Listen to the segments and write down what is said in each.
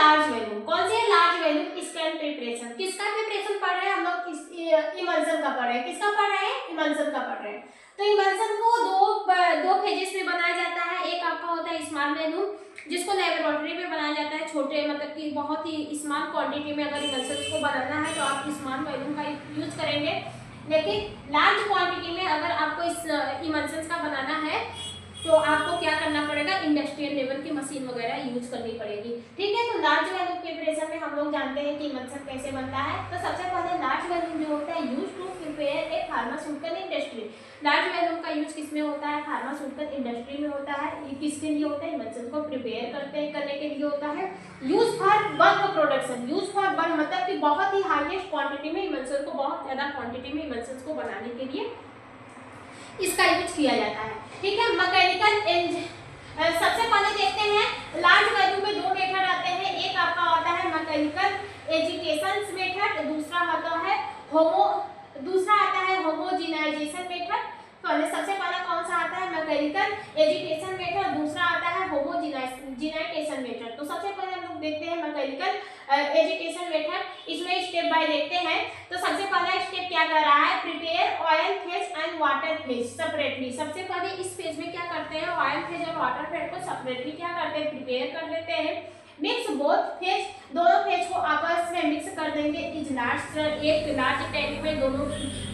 Large volume. कौन सी है? Large volume scan preparation. किसका प्रिपरेशन पढ़ रहे हैं हम लोग? इमल्सन का पढ़ रहे हैं। किसका पढ़ रहे हैं? इमल्सन का पढ़ रहे हैं। तो इमल्सन को दो फेजेस में बनाया जाता है। एक आपका होता है स्मॉल वॉल्यूम, जिसको लेबोरेटरी में बनाया जाता है, छोटे मतलब कि बहुत ही स्मॉल क्वांटिटी में अगर इमल्सन को बनाना है तो आप स्मॉल वॉल्यूम का यूज करेंगे। लेकिन लार्ज क्वांटिटी में अगर आपको इस इमल्सन का बनाना है तो आपको क्या करना पड़ेगा? इंडस्ट्रियल लेवल की मशीन वगैरह यूज करनी पड़ेगी। ठीक है, तो लार्ज वॉल्यूम प्रिपरेशन में हम लोग जानते हैं कि इमल्सन कैसे बनता है। तो सबसे पहले लार्ज वॉल्यूम जो होता है use to prepare a pharmaceutical industry. Large volume का यूज किसमें होता है? फार्मास्यूटिकल इंडस्ट्री में होता है। ये किसके लिए होता है? इमल्सन को प्रिपेयर करने के लिए होता है। Use for bulk production. Use for bulk मतलब कि बहुत ही हाईएस्ट क्वांटिटी में इमल्सन को, बहुत ज्यादा क्वांटिटी में इमल्सन को बनाने के लिए इसका यूज किया जाता है। ठीक है, मैकेनिकल सबसे पहले देखते हैं लार्ज वॉल्यूम में दो मेथड आते हैं। एक आपका होता है मैकेनिकल एजिटेशन मेथड, दूसरा आता है होमोजेनाइजेशन मेथड। पहले सबसे पहला कौन सा आता है? मैकेनिकल एजिटेशन मेथड, दूसरा आता है होमोजेनाइजेशन मेथड। तो सबसे पहले हम लोग देखते हैं मैकेनिकल एजिटेशन मेथड। इसमें स्टेप बाय देखते हैं। तो सबसे पहला स्टेप क्या कर रहा है? Prepare oil phase and water phase separately. सबसे पहले इस फेज में क्या करते हैं? ऑयल फेज और वाटर फेज को सेपरेटली क्या करते हैं? प्रिपेयर कर लेते हैं। मिक्स बोथ फेज, दोनों फेज को आपस में मिक्स कर देंगे। एक लार्ज टैंक में दोनों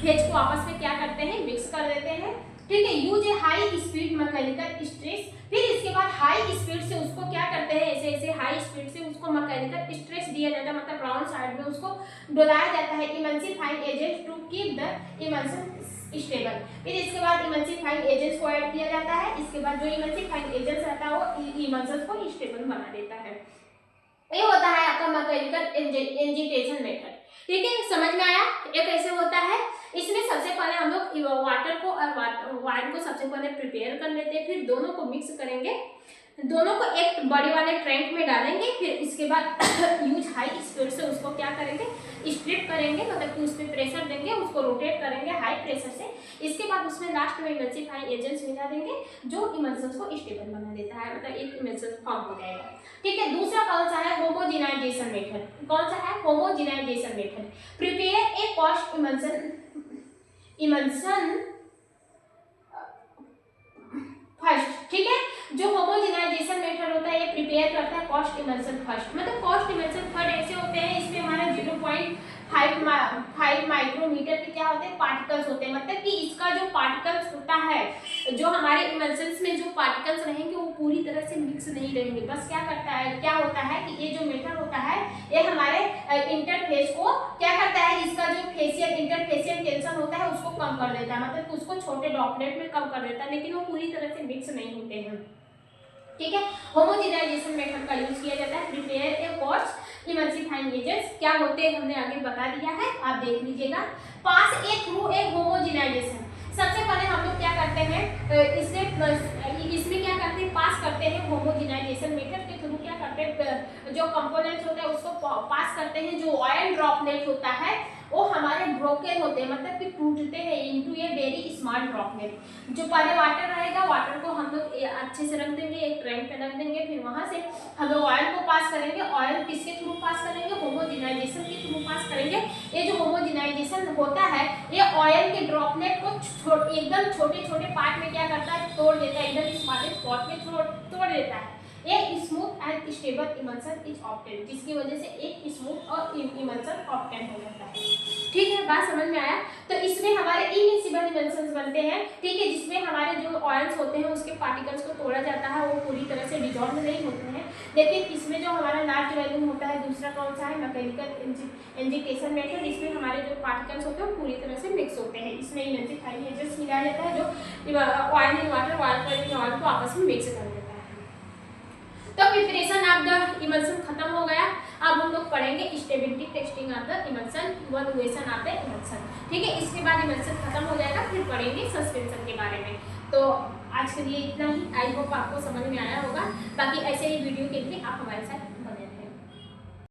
फेज को आपस में क्या करते हैं? मिक्स कर देते हैं। ठीक है, यूज ए हाई स्पीड मैकेनिकल स्ट्रेस। फिर इसके बाद हाई स्पीड से उसको क्या करते हैं? ऐसे हाई स्पीड से उसको मैकेनिकल स्ट्रेस दिया जाता है, मतलब राउंड साइड में उसको डुलाया जाता है emulsifying agent to keep the emulsion stable. फिर इसके बाद इमल्सिफाइंग एजेंट्स को ऐड किया जाता है। इसके बाद जो इमल्सिफाइंग एजेंट्स रहता है वो इमल्सन को स्टेबल बना देता है। ये होता है आपका मैकेनिकल एजिटेशन मेथड। ठीक है, समझ में आया? ये कैसे होता है? इसमें सबसे पहले हम लोग वाटर को और वाइन को सबसे पहले प्रिपेयर कर लेते हैं, फिर दोनों को मिक्स करेंगे, दोनों को एक बड़े वाले टैंक में डालेंगे। फिर इसके बाद यूज हाई स्पीड से उसको क्या करेंगे? स्ट्रिप करेंगे, मतलब कि उस पर प्रेशर देंगे, उसको रोटेट करेंगे हाई प्रेशर से। इसके बाद उसमें लास्ट में इमल्सिफाइंग एजेंट्स मिला देंगे जो इमल्सन को स्टेबल बना देता है, मतलब एक इमल्सन फॉर्म हो जाएगा। ठीक है, दूसरा कौन सा है? Homogenisation method. कौन सा है? Homogenisation method. Prepare a cost emulsion first. ठीक है, जो होमोजेनाइजेशन मेथड होता है ये प्रिपेयर करता है कॉस्ट इमल्सन फर्स्ट। मतलब कॉस्ट इमल्सन फर्स्ट ऐसे होते हैं, इसमें हमारा 0.5 माइक्रोमीटर के क्या होते हैं? पार्टिकल्स होते हैं। मतलब कि इसका जो पार्टिकल्स होता है, जो हमारे इमल्सन्स में जो पार्टिकल्स रहेंगे वो पूरी तरह से मिक्स नहीं रहेंगे। बस क्या होता है कि ये जो मेथड होता है ये हमारे इंटरफेस को क्या करता है? इसका जो इंटरफेशियल टेंशन होता है उसको कम कर देता है, मतलब कि उसको छोटे ड्रॉपलेट में कम कर देता है, लेकिन वो पूरी तरह से मिक्स नहीं होते हैं। ठीक है, होमोजेनाइजेशन मेथड का यूज किया जाता है। Prepare a cost emulsifying agents क्या होते हैं हमने आगे बता दिया है, आप देख लीजिएगा। पास ए थ्रू ए होमोजेनाइजेशन। सबसे पहले हम लोग क्या करते हैं? इसमें क्या करते हैं? पास करते हैं होमोजेनाइजेशन मेथड के थ्रू। क्या करते हैं? जो कंपोनेंट्स होते हैं उसको पास करते हैं। जो ऑयल ड्रॉपलेट होता है वो हमारे ब्रोकन होते हैं, मतलब कि टूटते हैं into a very small droplet. जो पहले वाटर रहेगा, वाटर को हम लोग अच्छे से रख देंगे, एक ट्रैंक पे रख देंगे, फिर वहां से हम लोग ऑयल को पास करेंगे। ऑयल किसके थ्रू पास करेंगे? होमोजेनाइजेशन के थ्रू पास करेंगे। ये जो होमोजेनाइजेशन होता है ये ऑयल के ड्रॉपलेट को एकदम छोटे छोटे पार्ट में क्या करता है? तोड़ देता है, एकदम स्मॉलेस्ट स्पॉट में तोड़ देता है। एक smooth and stable emulsion is obtained, जिसकी वजह से एक स्मूथ और इमल्सन ऑब्टेन हो जाता है। ठीक है, बात समझ में आया? तो इसमें हमारे इमिसिबल इमल्सन्स बनते हैं। ठीक है, जिसमें हमारे जो ऑयल्स होते हैं उसके पार्टिकल्स को तोड़ा जाता है, वो पूरी तरह से डिजॉल्व नहीं होते हैं। लेकिन इसमें जो हमारा लार्ज वॉल्यूम होता है, दूसरा कौन सा है? Mechanical agitation method. इसमें हमारे जो पार्टिकल्स होते हैं वो पूरी तरह से मिक्स होते हैं। इसमें इमल्सिफाइंग एजेंट्स मिलाया जाता है जो oil in water, water in oil को आपस में मिक्स कर देता है। तो प्रिपरेशन ऑफ द इमल्सन खत्म हो गया। अब हम लोग पढ़ेंगे stability testing of the emulsion, evaluation of the emulsion. ठीक है, इसके बाद इमल्सन खत्म हो जाएगा, फिर पढ़ेंगे सस्पेंशन के बारे में। तो आज के लिए इतना ही। आई होप आपको समझ में आया होगा। बाकी ऐसे ही वीडियो के लिए आप हमारे साथ